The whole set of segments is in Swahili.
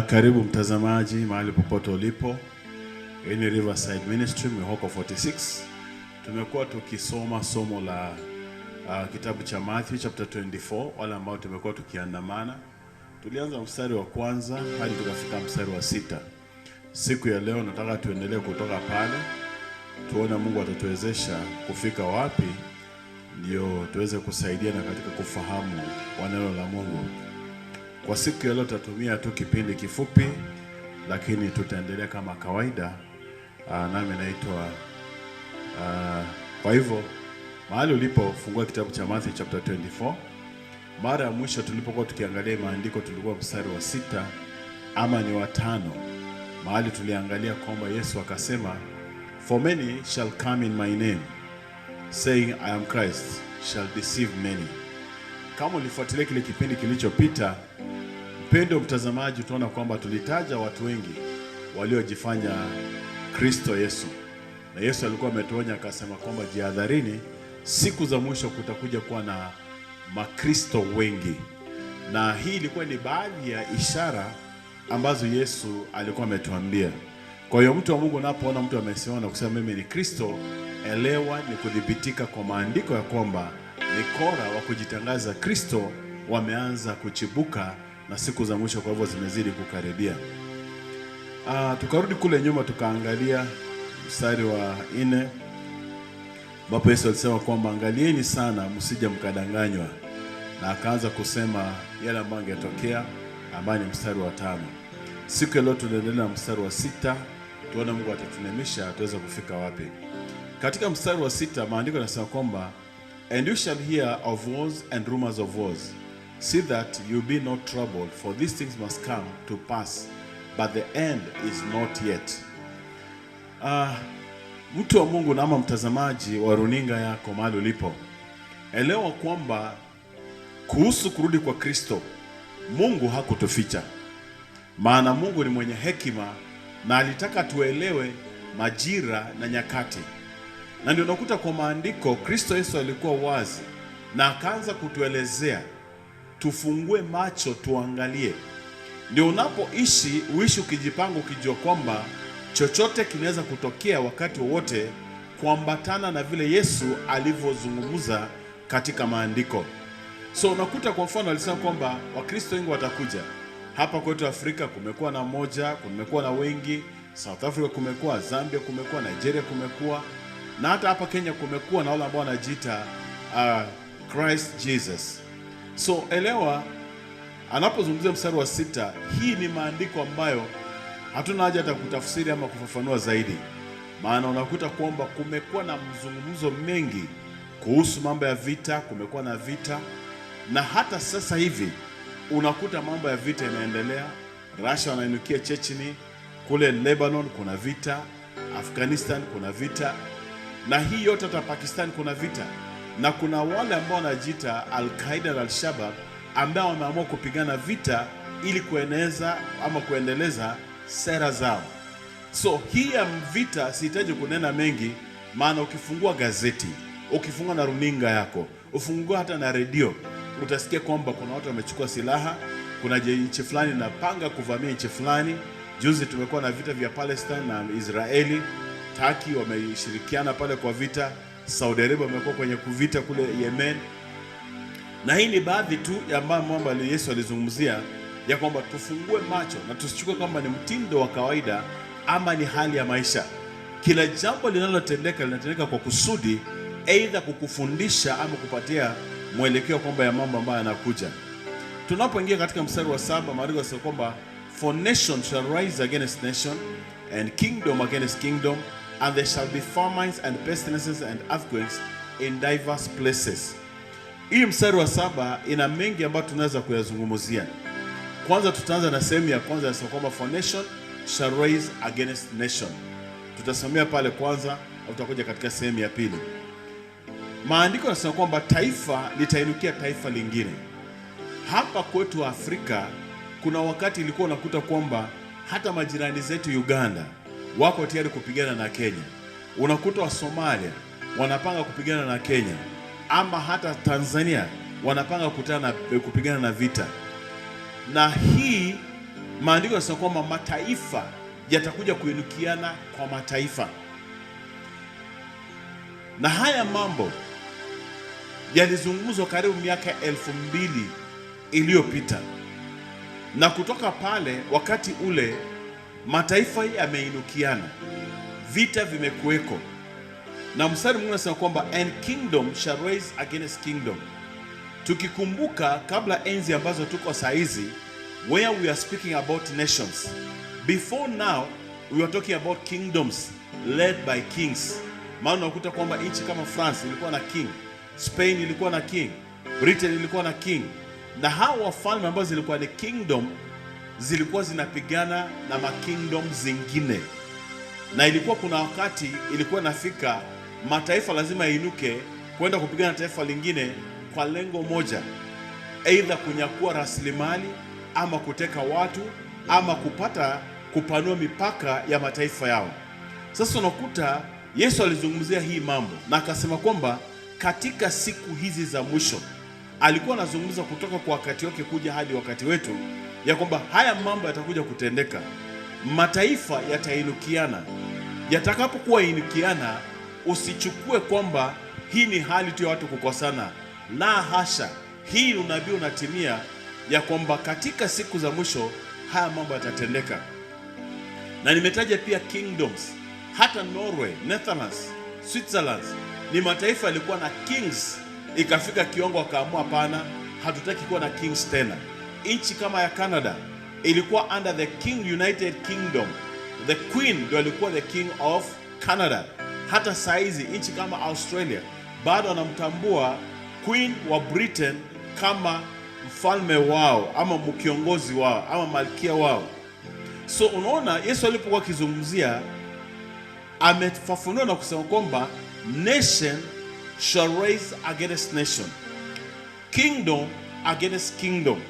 Karibu mtazamaji mahali popote ulipo. Hii ni Riverside Ministry Mihoko 46. Tumekuwa tukisoma somo la kitabu cha Matthew chapter 24, wala ambao tumekuwa tukiandamana. Tulianza mstari wa kwanza hadi tukafika mstari wa 6. Siku ya leo nataka tuendelee kutoka pale. Tuone Mungu atatuwezesha kufika wapi ndio tuweze kusaidiana katika kufahamu neno la Mungu. Kwa siku ya leo tutatumia tu kipindi kifupi, lakini tutaendelea kama kawaida. Nami naitwa kwa hivyo mahali ulipofungua kitabu cha Matthew chapter 24. Mara ya mwisho tulipokuwa tukiangalia maandiko tulikuwa mstari wa 6 ama ni wa 5. Mahali tuliangalia kwamba Yesu akasema, "For many shall come in my name, saying I am Christ, shall deceive many." Kama ulifuatilia kile kipindi kilichopita, mpendo mtazamaji, utaona kwamba tulitaja watu wengi waliojifanya Kristo Yesu. Na Yesu alikuwa ametuonya akasema kwamba jihadharini, siku za mwisho kutakuja kuwa na makristo wengi. Na hii ilikuwa ni baadhi ya ishara ambazo Yesu alikuwa ametuambia. Kwa hiyo mtu wa Mungu unapoona mtu amesimama na kusema mimi ni Kristo, elewa ni kudhibitika kwa maandiko ya kwamba ni kora wa kujitangaza Kristo wameanza kuchibuka na siku za mwisho kwa hivyo zimezidi kukaribia. Tukarudi kule nyuma tukaangalia mstari wa 4 ambapo Yesu alisema kwamba angalieni sana msije mkadanganywa, na akaanza kusema yale ambayo yangetokea ambayo ni mstari wa 5. Siku ya leo tunaendelea na mstari wa 6, tuone Mungu atatunemisha tuweze kufika wapi. Katika mstari wa 6 maandiko yanasema kwamba, "And you shall hear of wars and rumors of wars. See that you be not troubled, for these things must come to pass, but the end is not yet." Mtu wa Mungu na ama mtazamaji wa runinga yako mahali ulipo, elewa kwamba kuhusu kurudi kwa Kristo, Mungu hakutuficha. Maana Mungu ni mwenye hekima na alitaka tuelewe majira na nyakati. Na ndio unakuta kwa maandiko Kristo Yesu alikuwa wazi na akaanza kutuelezea tufungue macho tuangalie. Ndio unapoishi uishi ukijipanga ukijua kwamba chochote kinaweza kutokea wakati wowote kuambatana na vile Yesu alivyozungumza katika maandiko. So unakuta kwa mfano alisema kwamba Wakristo wengi watakuja. Hapa kwetu Afrika kumekuwa na moja, kumekuwa na wengi, South Africa kumekuwa, Zambia kumekuwa, Nigeria kumekuwa, na hata hapa Kenya kumekuwa na wale ambao wanajiita Christ Jesus. So elewa anapozungumzia mstari wa 6, hii ni maandiko ambayo hatuna haja hata kutafsiri ama kufafanua zaidi. Maana unakuta kwamba kumekuwa na mzungumzo mengi kuhusu mambo ya vita, kumekuwa na vita, na hata sasa hivi unakuta mambo ya vita yanaendelea. Russia wanainukia Chechnya, kule Lebanon kuna vita, Afghanistan kuna vita, na hii yote hata Pakistan kuna vita. Na kuna wale ambao wanajiita Al-Qaeda na Al-Shabaab ambao wameamua kupigana vita ili kueneza ama kuendeleza sera zao. So hii ya vita sihitaji kunena mengi, maana ukifungua gazeti, ukifungua na runinga yako, ufungua hata na redio, utasikia kwamba kuna watu wamechukua silaha, kuna nchi fulani inapanga kuvamia nchi fulani. Juzi tumekuwa na vita vya Palestine na Israeli, Turkey wameshirikiana pale kwa vita, Saudi Arabia wamekuwa kwenye kuvita kule Yemen. Na hii ni baadhi tu ya mambo Yesu alizungumzia ya kwamba tufungue macho na tusichukue kwamba ni mtindo wa kawaida ama ni hali ya maisha. Kila jambo linalotendeka linatendeka kwa kusudi, aidha kukufundisha ama kupatia mwelekeo kwamba ya mambo ambayo yanakuja. Tunapoingia katika mstari wa 7, maandiko yanasema kwamba, "For nation shall rise against nation, and kingdom against kingdom, and there shall be famines and pestilences and earthquakes in diverse places." Hii mstari wa 7 ina mengi ambayo tunaweza kuyazungumzia. Kwanza tutaanza na sehemu ya kwanza inasema kwamba, "For nation shall rise against nation." Tutasomea pale kwanza au tutakuja katika sehemu ya pili. Maandiko yanasema kwamba taifa litainukia taifa lingine. Hapa kwetu Afrika kuna wakati ilikuwa unakuta kwamba hata majirani zetu Uganda wako tayari kupigana na Kenya. Unakuta wa Somalia wanapanga kupigana na Kenya, ama hata Tanzania wanapanga kupigana na vita. Na hii maandiko yanasema kwamba mataifa yatakuja kuinukiana kwa mataifa, na haya mambo yalizungumzwa karibu miaka 2000 iliyopita, na kutoka pale wakati ule mataifa yameinukiana, vita vimekuweko, na mstari mwingine unasema kwamba and kingdom shall rise against kingdom. Tukikumbuka kabla enzi ambazo tuko saa hizi, where we are speaking about nations, before now we were talking about kingdoms led by kings. Maana unakuta kwamba nchi kama France ilikuwa na king, Spain ilikuwa na king, Britain ilikuwa na king, na hao wafalme ambao zilikuwa ni kingdom zilikuwa zinapigana na makingdom zingine, na ilikuwa kuna wakati ilikuwa nafika mataifa lazima inuke kwenda kupigana na taifa lingine kwa lengo moja, aidha kunyakua rasilimali ama kuteka watu ama kupanua mipaka ya mataifa yao. Sasa unakuta Yesu alizungumzia hii mambo na akasema kwamba katika siku hizi za mwisho, alikuwa anazungumza kutoka kwa wakati wake kuja hadi wakati wetu, ya kwamba haya mambo yatakuja kutendeka. Mataifa yatainukiana. Yatakapokuwa inukiana, usichukue kwamba hii ni hali tu ya watu kukosana. La hasha, hii unabii unatimia ya kwamba katika siku za mwisho haya mambo yatatendeka. Na nimetaja pia kingdoms. Hata Norway, Netherlands, Switzerland ni mataifa yalikuwa na kings, ikafika kiwango wakaamua hapana, hatutaki kuwa na kings tena. Nchi kama ya Canada ilikuwa under the United Kingdom. The Queen ndio alikuwa the king of Canada. Hata saizi nchi kama Australia bado wanamtambua Queen wa Britain kama mfalme wao ama mkiongozi wao ama malkia wao. So unaona Yesu alipokuwa akizungumzia, amefafanua na kusema kwamba nation shall rise against nation, kingdom against kingdom.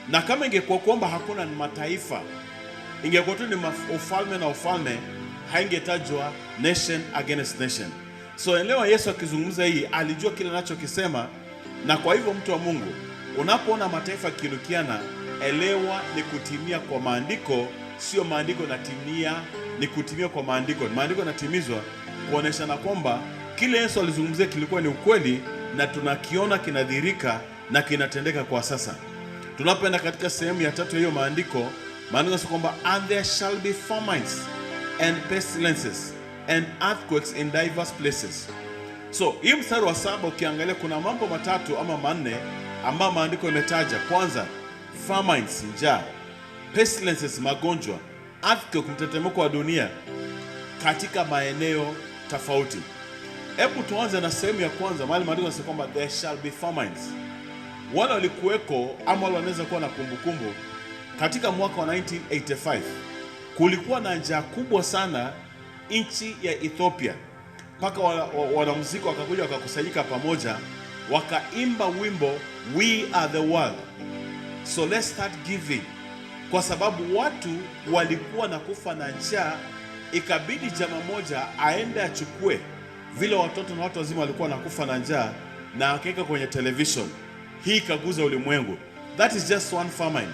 Na kama ingekuwa kwamba hakuna ni mataifa, ingekuwa tu ni ufalme na ufalme, haingetajwa nation against nation. So elewa, Yesu akizungumza hii alijua kile anachokisema, na kwa hivyo mtu wa Mungu, unapoona mataifa kinukiana, elewa ni kutimia kwa maandiko, sio maandiko natimia, ni kutimia kwa maandiko. Maandiko yanatimizwa kuoneshana kwamba kile Yesu alizungumzia kilikuwa ni ukweli, na tunakiona kinadhirika na kinatendeka kwa sasa. Tunapoenda katika sehemu ya 3 ya hiyo maandiko yanasema kwamba and there shall be famines and pestilences and earthquakes in diverse places. So hii mstari wa 7 ukiangalia kuna mambo matatu ama manne ambayo maandiko yametaja. Kwanza, famines, njaa; pestilences, magonjwa; earthquake, mtetemeko wa dunia katika maeneo tofauti. Hebu tuanze na sehemu ya kwanza, mahali maandiko yanasema kwamba there shall be famines. Wale walikuweko ama wale wanaweza kuwa na kumbukumbu, katika mwaka wa 1985 kulikuwa na njaa kubwa sana nchi ya Ethiopia, mpaka wanamuziki wakakuja wakakusanyika pamoja wakaimba wimbo we are the world, so let's start giving. Kwa sababu watu walikuwa na kufa na njaa, ikabidi jamaa moja aende achukue vile watoto na watu wazima walikuwa nakufa na njaa na akaweka kwenye television. Hii ikaguza ulimwengu. That is just one famine.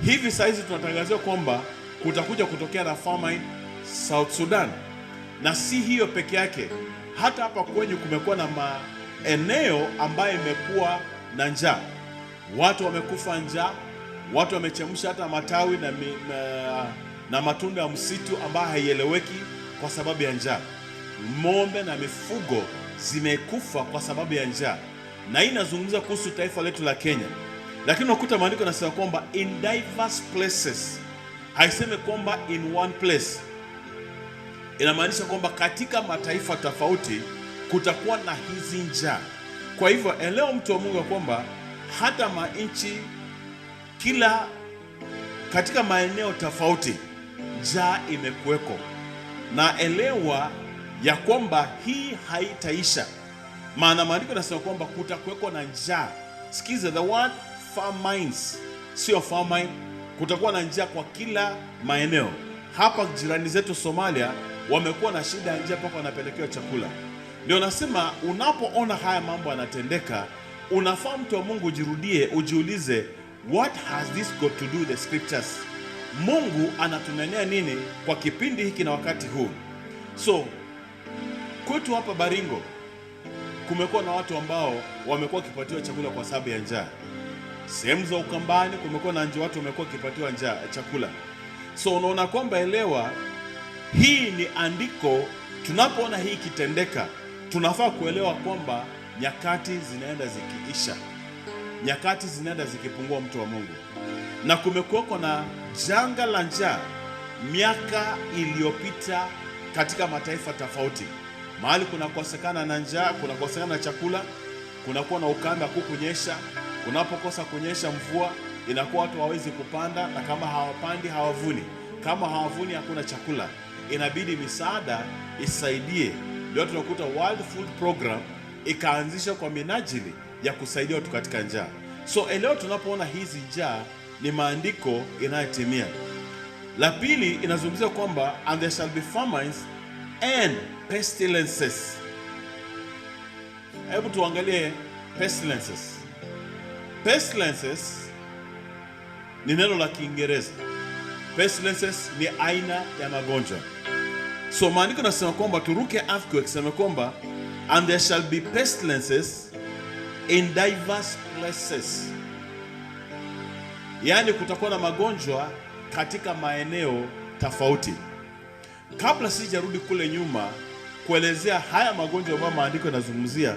Hivi saizi tunatangazia kwamba kutakuja kutokea na famine South Sudan. Na si hiyo peke yake, hata hapa kwenye kumekuwa na maeneo ambayo imekuwa na njaa. Watu wamekufa njaa, watu wamechemsha hata matawi na matunda ya msitu ambayo haieleweki kwa sababu ya njaa. Ng'ombe na mifugo zimekufa kwa sababu ya njaa. Na hii inazungumza kuhusu taifa letu la Kenya. Lakini unakuta maandiko yanasema kwamba in diverse places. Haiseme kwamba in one place. Inamaanisha kwamba katika mataifa tofauti kutakuwa na hizi njaa. Kwa hivyo elewa mtu wa Mungu kwamba hata manchi kila katika maeneo tofauti njaa imekuweko. Na elewa ya kwamba hii haitaisha. Maana maandiko yanasema kwamba kutakuweko na njaa. Sikiza, the word famines, sio famine. Kutakuwa na njaa kwa kila maeneo. Hapa jirani zetu Somalia wamekuwa na shida ya njaa mpaka wanapelekewa chakula. Ndio nasema unapoona haya mambo yanatendeka, unafaa mtu wa Mungu ujirudie, ujiulize, what has this got to do with the scriptures? Mungu anatunenea nini kwa kipindi hiki na wakati huu. So kwetu hapa Baringo kumekuwa na watu ambao wamekuwa wakipatiwa chakula kwa sababu ya njaa. Sehemu za Ukambani kumekuwa na watu wamekuwa wakipatiwa chakula. So unaona kwamba, elewa, hii ni andiko. Tunapoona hii kitendeka, tunafaa kuelewa kwamba nyakati zinaenda zikiisha, nyakati zinaenda zikipungua, mtu wa Mungu. Na kumekuwa na janga la njaa miaka iliyopita katika mataifa tofauti. Mahali kunakosekana na njaa, kunakosekana na chakula, kunakuwa na ukame, hakukunyesha. Kunapokosa kunyesha mvua, inakuwa watu hawawezi kupanda, na kama hawapandi hawavuni. Kama hawavuni hakuna chakula, inabidi misaada isaidie. Ndio tunakuta World Food Program ikaanzisha kwa minajili ya kusaidia watu katika njaa. So leo tunapoona hizi njaa ni maandiko inayotimia. La pili inazungumzia kwamba and there shall be famines and pestilences. Hebu tuangalie pestilences. Pestilences ni neno la Kiingereza. Pestilences ni aina ya magonjwa. So maandiko nasema kwamba turuke earthquake, sema kwamba and there shall be pestilences in diverse places. Yaani kutakuwa na magonjwa katika maeneo tofauti. Kabla sijarudi kule nyuma kuelezea haya magonjwa ambayo maandiko yanazungumzia,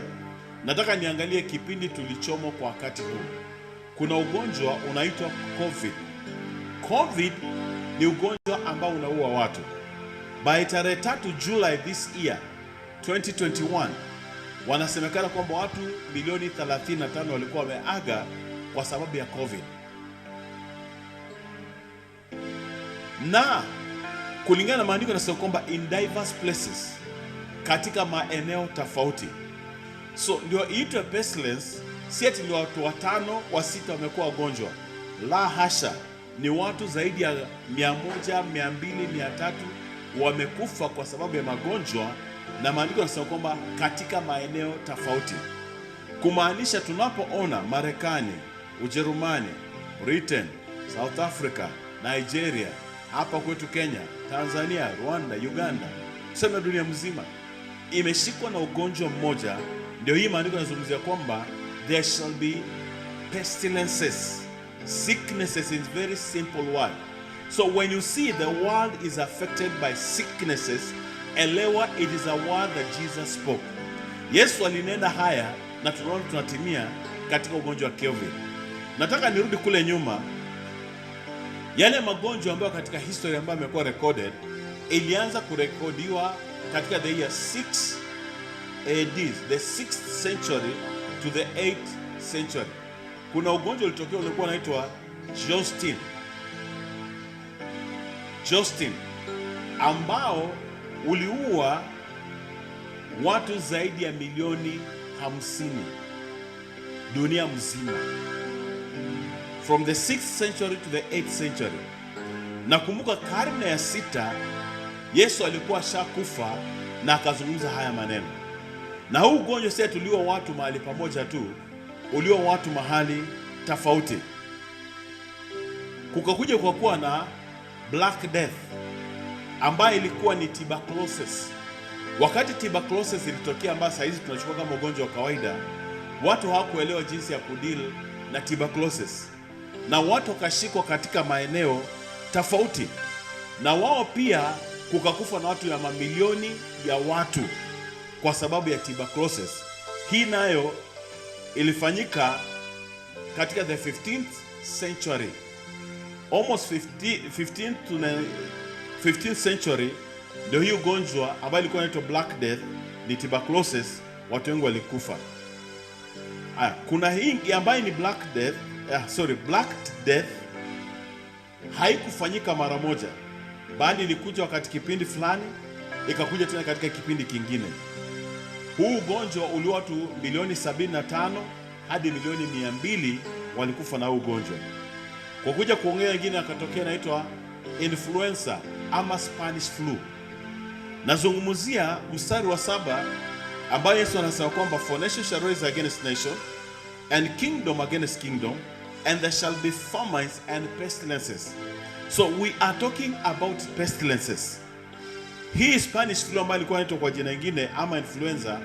nataka niangalie kipindi tulichomo kwa wakati huu. Kuna ugonjwa unaitwa COVID. COVID ni ugonjwa ambao unaua watu. By tarehe 3 July this year 2021, wanasemekana kwamba watu milioni 35 walikuwa wameaga kwa sababu ya COVID. Na kulingana na maandiko yanasema kwamba in diverse places, katika maeneo tofauti. So ndio iitwe pestilence. Si ati ni watu 5 au 6 wamekuwa wagonjwa. La hasha, ni watu zaidi ya 100, 200, 300 wamekufa kwa sababu ya magonjwa, na maandiko yanasema kwamba katika maeneo tofauti. Kumaanisha tunapoona Marekani, Ujerumani, Britain, South Africa, Nigeria, hapa kwetu Kenya, Tanzania, Rwanda, Uganda, tuseme dunia mzima imeshikwa na ugonjwa mmoja, ndio hii maandiko yanazungumzia kwamba there shall be pestilences. Sicknesses is very simple word. So when you see the world is affected by sicknesses, elewa it is a word that Jesus spoke. Yesu alinena haya na tunaona tunatimia katika ugonjwa wa COVID. Nataka nirudi kule nyuma. Yale magonjwa ambayo katika history ambayo yamekuwa recorded, ilianza kurekodiwa katika the year 6 AD, the 6th century to the 8th century. Kuna ugonjwa ulitokea ulikuwa unaitwa Jostine, ambao uliua watu zaidi ya milioni 50 dunia mzima, from the 6th century to the 8th century. Na kumbuka karne ya 6 Yesu alikuwa shakufa na akazungumza haya maneno. Na huu ugonjwa si tuliua watu mahali pamoja tu, uliua watu mahali tofauti. Kukakuja kwa kuwa na Black Death ambayo ilikuwa ni tuberculosis. Wakati tuberculosis ilitokea, ambayo sasa hizi tunachukua kama ugonjwa wa kawaida, watu hawakuelewa jinsi ya kudeal na tuberculosis, na watu wakashikwa katika maeneo tofauti, na wao pia kukakufa na watu ya mamilioni ya watu kwa sababu ya tuberculosis. Hii nayo ilifanyika katika the 15th century, almost 15th to the 15th century. Ndio hii ugonjwa ambayo ilikuwa inaitwa Black Death, ni tuberculosis, watu wengi walikufa. Kuna hii ambayo ni Black Death haikufanyika mara moja, bali ilikuja wakati kipindi fulani, ikakuja tena katika kipindi kingine. Huu ugonjwa uliua watu milioni 75 hadi milioni 200 walikufa na huu ugonjwa. Kwa kuja kuongea wengine akatokea inaitwa influenza ama Spanish flu. Nazungumzia mstari wa 7 ambayo Yesu anasema kwamba for nation shall rise against nation and kingdom against kingdom and there shall be famines and pestilences. So we are talking about pestilences. Hii Spanish flu ambayo ilikuwa inaitwa kwa jina lingine ama influenza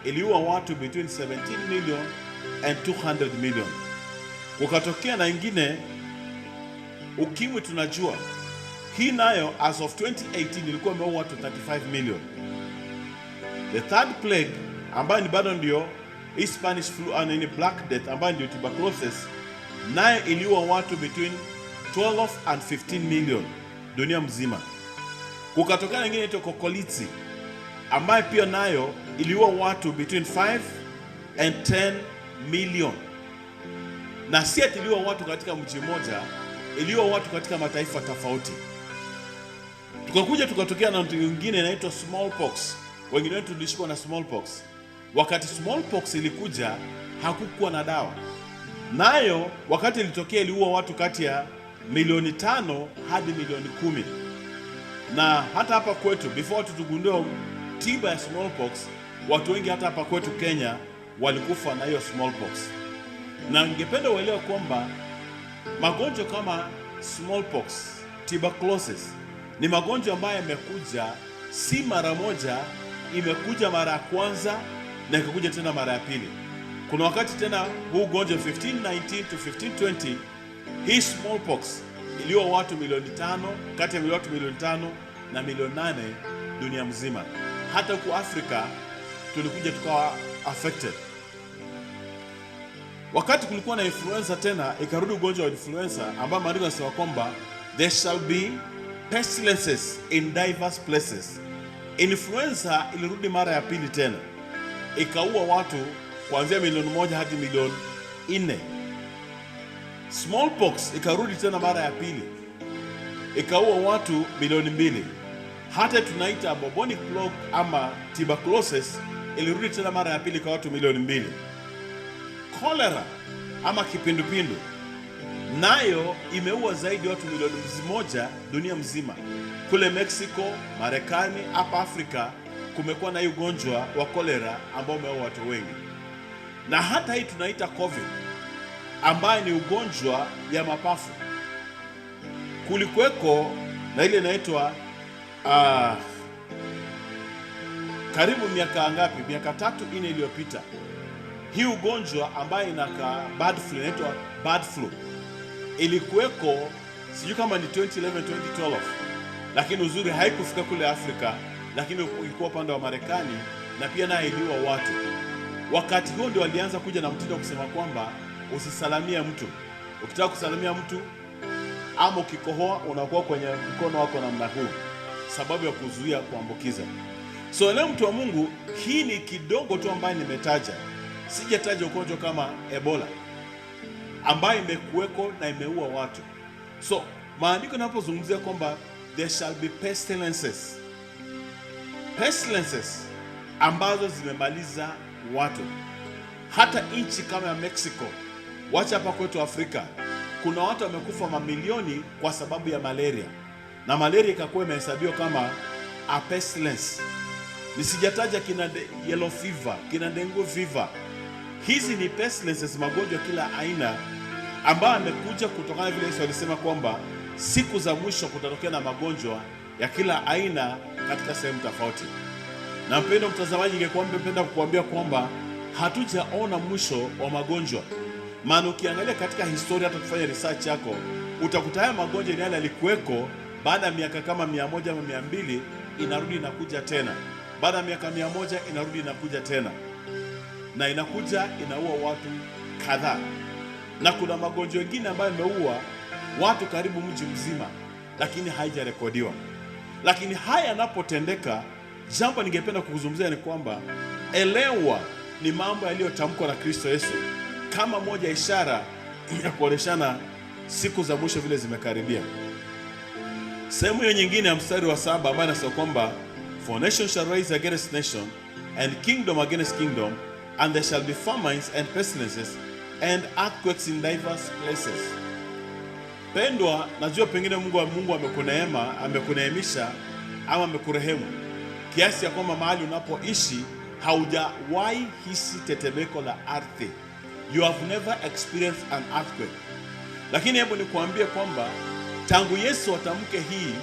iliua watu between 17 million and 200 million. Kukatokea na ingine ukimwi, tunajua hii nayo as of 2018 ilikuwa imeua watu 35 million. The third plague ambayo ni bado ndio hii Spanish flu and Black Death ambayo ndio tuberculosis, nayo iliua watu between 12 and 15 million dunia mzima. Kukatokea na ingine inaitwa Kokolitsi ambayo pia nayo iliua watu between 5 and 10 million. Na si ati iliua watu katika mji mmoja, iliua watu katika mataifa tofauti. Tukatokea na mtu mwingine inaitwa smallpox. Wengine wetu tulishikwa na smallpox. Wakati smallpox ilikuja hakukuwa na dawa. Nayo wakati ilitokea iliua watu kati ya milioni 5 hadi milioni 10. Na hata hapa kwetu before tutugundue tiba ya smallpox, watu wengi hata hapa kwetu Kenya walikufa na hiyo smallpox. Na ningependa uelewe kwamba magonjwa kama smallpox, tuberculosis ni magonjwa ambayo yamekuja si mara moja, imekuja mara ya kwanza na ikakuja tena mara ya pili. Kuna wakati tena huu ugonjwa 1519 to 1520 hii smallpox iliua watu milioni 5, kati ya watu milioni 5 na milioni 8 dunia mzima. Hata huku Afrika tulikuja tukawa affected. Wakati kulikuwa na influenza tena ikarudi ugonjwa wa influenza ambao maandiko yanasema kwamba there shall be pestilences in diverse places. Influenza ilirudi mara ya pili tena ikaua watu kuanzia milioni 1 hadi milioni 4. Smallpox ikarudi tena mara ya pili ikaua watu milioni 2. Hata tunaita bubonic plague ama tuberculosis ilirudi tena mara ya pili kwa watu milioni 2. Cholera ama kipindupindu nayo imeua zaidi watu milioni 1 dunia mzima. Kule Mexico, Marekani, hapa Afrika kumekuwa na hii ugonjwa wa cholera ambao umeua watu wengi. Na hata hii tunaita COVID ambayo ni ugonjwa ya mapafu. Kulikuweko na ile inaitwa karibu miaka ngapi? Miaka 3-4 iliyopita. Hii ugonjwa ambayo inaka bird flu inaitwa bird flu. Ilikuweko sijui kama ni 2011 2012. Lakini uzuri haikufika kule Afrika, lakini ilikuwa upande wa Marekani na pia nayo iliua watu. Wakati huo ndio walianza kuja na mtindo kusema kwamba usisalamia mtu. Ukitaka kusalamia mtu ama ukikohoa unakuwa kwenye mkono wako namna huu, sababu ya kuzuia kuambukiza. So leo mtu wa Mungu, hii ni kidogo tu ambayo nimetaja. Sijataja ugonjwa kama Ebola ambayo imekuweko na imeua watu. So maandiko yanapozungumzia kwamba there shall be pestilences. Pestilences ambazo zimemaliza watu. Hata nchi kama ya Mexico, wacha hapa kwetu Afrika, kuna watu wamekufa mamilioni kwa sababu ya malaria. Na malaria ikakuwa imehesabiwa kama a pestilence. Nisijataja kina yellow fever, kina dengue fever. Hizi ni pestilences, magonjwa kila aina ambayo yamekuja kutokana vile Yesu alisema kwamba siku za mwisho kutatokea na magonjwa ya kila aina katika sehemu tofauti. Na mpendo mtazamaji, ningependa kukuambia kwamba hatujaona mwisho wa magonjwa. Maana ukiangalia katika historia, hata kufanya research yako, utakuta haya magonjwa ni yale yalikuweko, baada ya miaka kama 100 ama 200 inarudi inakuja tena. Baada ya miaka 100 inarudi inakuja tena. Na inakuja inaua watu kadhaa. Na kuna magonjwa mengine ambayo yameua watu karibu mji mzima, lakini haijarekodiwa. Lakini haya yanapotendeka, jambo ningependa kukuzungumzia ni kwamba elewa ni mambo yaliyotamkwa na Kristo Yesu kama moja ishara ya kuoneshana siku za mwisho vile zimekaribia. Sehemu hiyo nyingine ya mstari wa 7 ambayo inasema kwamba for nation shall rise against nation and kingdom against kingdom, and there shall be famines and pestilences and earthquakes in diverse places. Pendwa, najua pengine Mungu amekuneema, amekuneemisha ama amekurehemu kiasi ya kwamba mahali unapoishi haujawahi hisi tetemeko la ardhi. You have never experienced an earthquake. Lakini hebu nikuambie kwamba tangu Yesu atamke hii,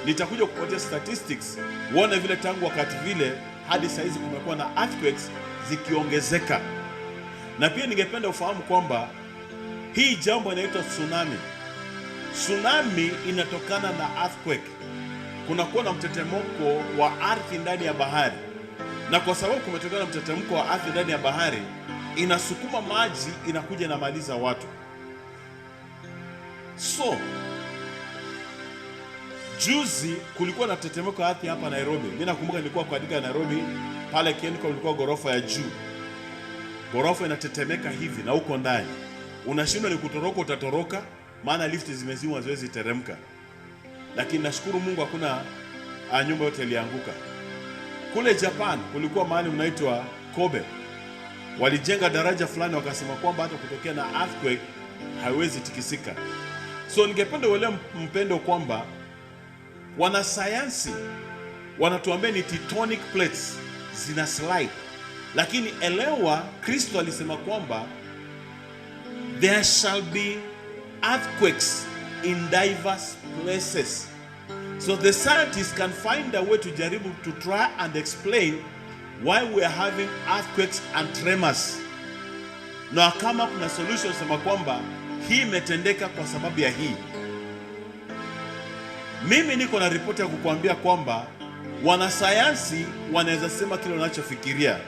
nitakuja kupatia statistics uone vile tangu wakati vile hadi saa hizi kumekuwa na earthquakes zikiongezeka. Na pia ningependa ufahamu kwamba hii jambo inaitwa tsunami. Tsunami inatokana na earthquake. Kunakuwa na mtetemeko wa ardhi ndani ya bahari, na kwa sababu kumetokana na mtetemeko wa ardhi ndani ya bahari, inasukuma maji, inakuja na maliza watu. So juzi kulikuwa na tetemeko wa ardhi hapa Nairobi. Mimi nakumbuka nilikuwa katika Nairobi pale Kenco, ilikuwa ghorofa ya juu. Ghorofa inatetemeka hivi na uko ndani unashindwa ni kutoroka, utatoroka maana lifti zimezimwa, haziwezi teremka. Lakini nashukuru Mungu hakuna nyumba yote ilianguka. Kule Japan kulikuwa mahali unaitwa Kobe, walijenga daraja fulani, wakasema kwamba hata kutokea na earthquake haiwezi tikisika. So ningependa uelewe mpendo kwamba wanasayansi wanatuambia ni tectonic plates zina slide, lakini elewa Kristo alisema kwamba there shall be earthquakes in diverse places. So the scientists can find a way to jaribu to try and explain why we are having earthquakes and tremors. Na kama kuna solution sema kwamba hii imetendeka kwa sababu ya hii. Mimi niko na ripoti ya kukuambia kwamba wanasayansi wanaweza sema kile wanachofikiria,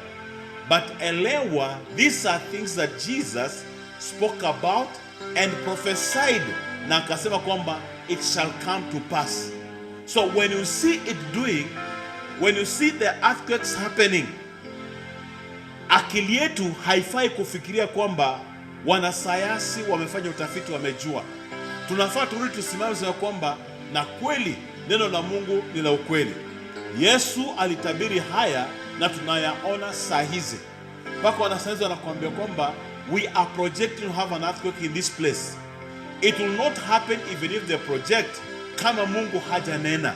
but elewa these are things that Jesus spoke about and prophesied, na akasema kwamba it shall come to pass. So when you see it doing, when you see the earthquakes happening, akili yetu haifai kufikiria kwamba wanasayansi wamefanya utafiti wamejua. Tunafaa turudi tusimame sema kwamba na kweli neno la Mungu ni la ukweli. Yesu alitabiri haya na tunayaona saa hizi. Mpaka wanasayansi wanakuambia kwamba we are projecting to have an earthquake in this place. It will not happen even if they project kama Mungu hajanena,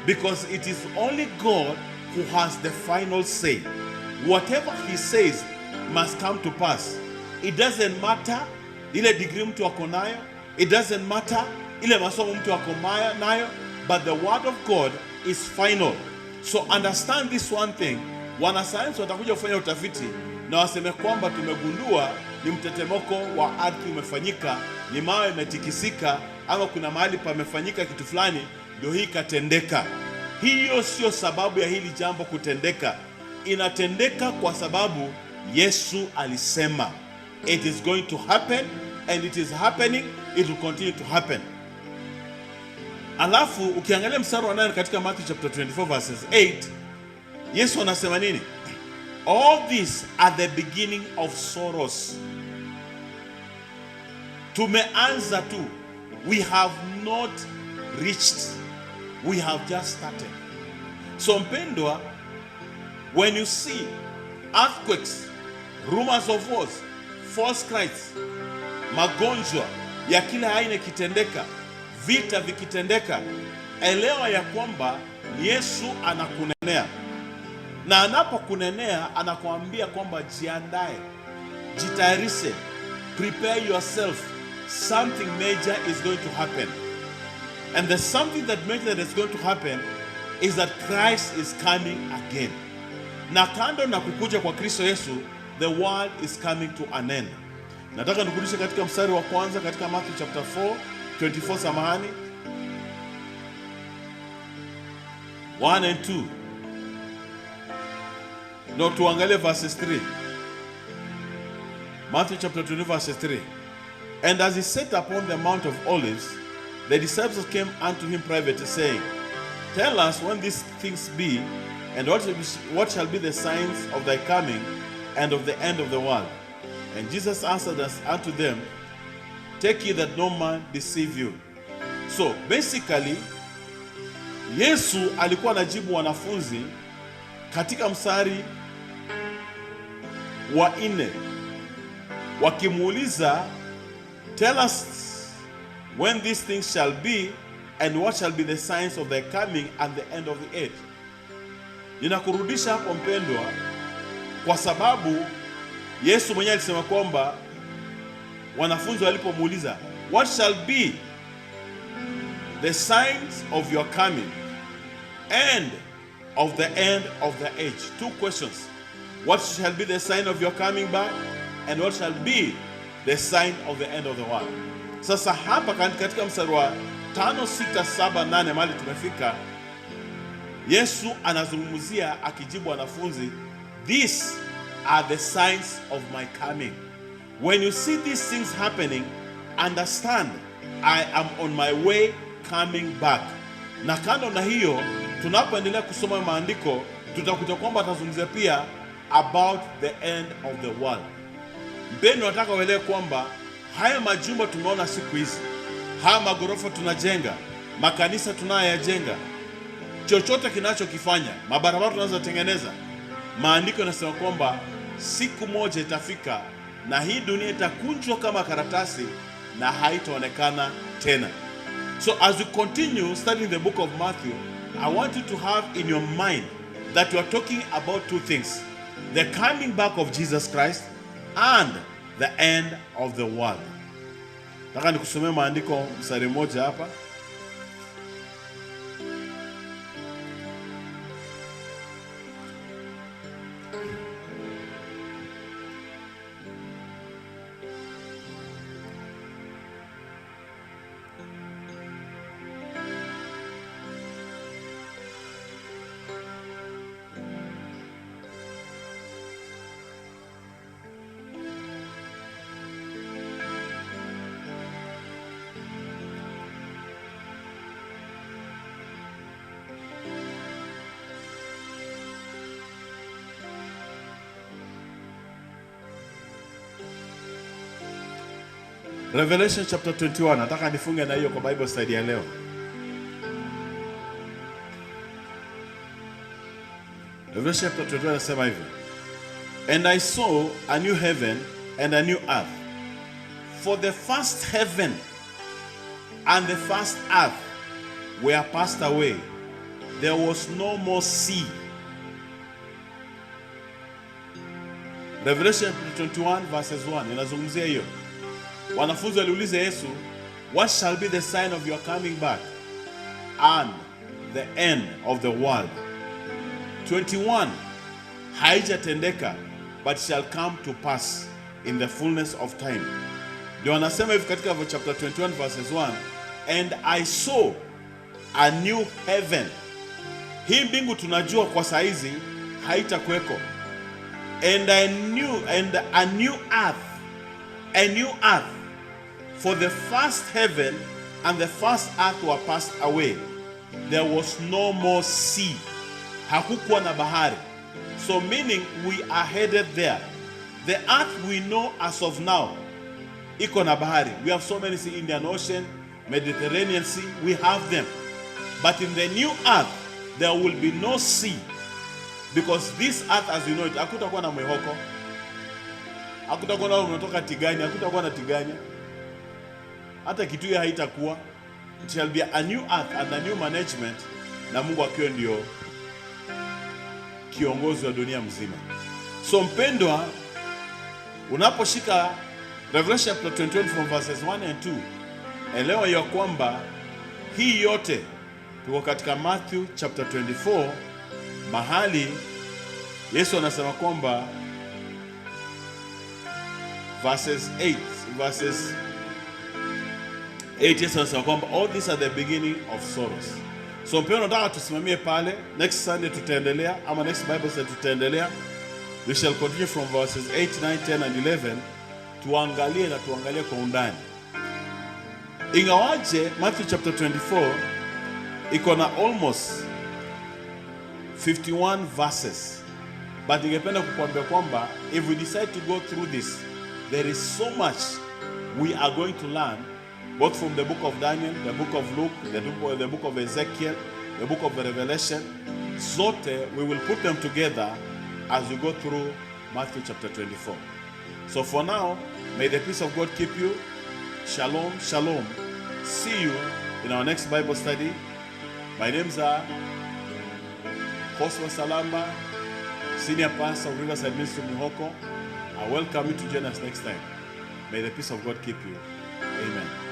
because it is only God who has the final say. Whatever he says must come to pass. It doesn't matter ile degree mtu ako nayo, it doesn't matter ile masomo mtu ako nayo, but the word of God is final. So understand this one thing. Wanasayansi watakuja kufanya utafiti na waseme kwamba tumegundua ni mtetemeko wa ardhi umefanyika, ni mawe imetikisika, ama kuna mahali pamefanyika kitu fulani ndio hii katendeka. Hiyo sio sababu ya hili jambo kutendeka. Inatendeka kwa sababu Yesu alisema it is going to happen, and it is happening, it will continue to happen. Alafu ukiangalia mstari wa 9 katika Matthew chapter 24 verses 8, Yesu anasema nini? All these are the beginning of sorrows. Tumeanza tu. We have not reached. We have just started. So mpendwa, when you see earthquakes, rumors of wars, false Christ, magonjwa ya kila aina kitendeka, vita vikitendeka, elewa ya kwamba Yesu anakunenea. Na anapokunenea anakuambia kwamba jiandae, jitayarishe, prepare yourself. Something major is going to happen. And the something that major that is going to happen is that Christ is coming again. Na kando na kukuja kwa Kristo Yesu, the world is coming to an end. Nataka nikurudishe katika mstari wa kwanza katika Matthew chapter 4:24, samahani, 1 and 2. No, tuangalie verses 3. Matthew chapter 20 verses 3. And as he sat upon the Mount of Olives, the disciples came unto him privately, saying, Tell us when these things be, and what shall be the signs of thy coming and of the end of the world? And Jesus answered us unto them, Take ye that no man deceive you. So basically, Yesu alikuwa anajibu wanafunzi katika mstari wa 4 wakimuuliza, Tell us when these things shall be, and what shall be the signs of thy coming and the end of the age. Ninakurudisha hapo mpendwa, kwa sababu Yesu mwenyewe alisema kwamba wanafunzi walipomuuliza what shall be the signs of your coming and of the end of the age. Two questions. What shall be the sign of your coming back, and what shall be the sign of the end of the world? Sasa hapa katika mstari wa 5, 6, 7, 8 mahali tumefika, Yesu anazungumzia akijibu wanafunzi, these are the signs of my coming. When you see these things happening, understand I am on my way coming back. Na kando na hiyo, tunapoendelea kusoma maandiko, tutakuta kwamba atazungumzia pia about the end of the world. Mpendwa, nataka uelewe kwamba haya majumba tunaona siku hizi, haya magorofa tunajenga, makanisa tunayoyajenga, chochote kinachokifanya, mabarabara tunazotengeneza, maandiko yanasema kwamba siku moja itafika na hii dunia itakunjwa kama karatasi na haitaonekana tena. So as we continue studying the book of Matthew, I want you to have in your mind that we are talking about two things: the coming back of Jesus Christ and the end of the world. Nataka nikusomea maandiko mstari mmoja hapa. Revelation chapter 21. Nataka nifunge na hiyo kwa Bible study ya leo. Revelation chapter 21 nasema hivi: And I saw a new heaven and a new earth. For the first heaven and the first earth were passed away. There was no more sea. Revelation chapter 21 verses 1 inazungumzia hiyo. Wanafunzi waliuliza Yesu, what shall be the sign of your coming back and the end of the world? 21, haijatendeka but shall come to pass in the fullness of time. Ndio wanasema hivi katika chapter 21 verses 1, and I saw a new heaven. Hii mbingu tunajua kwa saizi haitakuweko. And a new earth. A new earth. For the first heaven and the first earth were passed away. There was no more sea. Hakukuwa na bahari. So meaning we are headed there. The earth we know as of now, iko na bahari. We have so many sea, Indian Ocean, Mediterranean Sea, we have them. But in the new earth, there will be no sea. Because this earth as you know it, hakutakuwa na mwehoko. Hakutakuwa na unatoka Tigania, hakutakuwa na Tigania. Hata Kitui haitakuwa. It shall be a new earth and a new management, na Mungu akiwa ndio kiongozi wa dunia mzima. So mpendwa, unaposhika Revelation chapter 21 from verses 1 and 2, elewa ya kwamba hii yote tuko katika Matthew chapter 24, mahali Yesu anasema kwamba verses 8 Yesu anasema kwamba all these are the beginning of sorrows. So mpendwa, nataka tusimamie pale. Next Sunday tutaendelea, ama next Bible study tutaendelea. We shall continue from verses 8, 9, 10 and 11. Tuangalie kwa undani. Ingawaje Matthew chapter 24 iko na almost 51 verses, but ningependa kukuambia kwamba if we decide to go through this, there is so much we are going to learn, both from the book of Daniel, the book of Luke, the book of Ezekiel, the book of Revelation. Zote, we will put them together as we go through Matthew chapter 24. So for now, may the peace of God keep you. Shalom, shalom. See you in our next Bible study. My names are Josua Salamba, Senior Pastor of Riverside Ministry Mihoko. I welcome you to join us next time. May the peace of God keep you. Amen.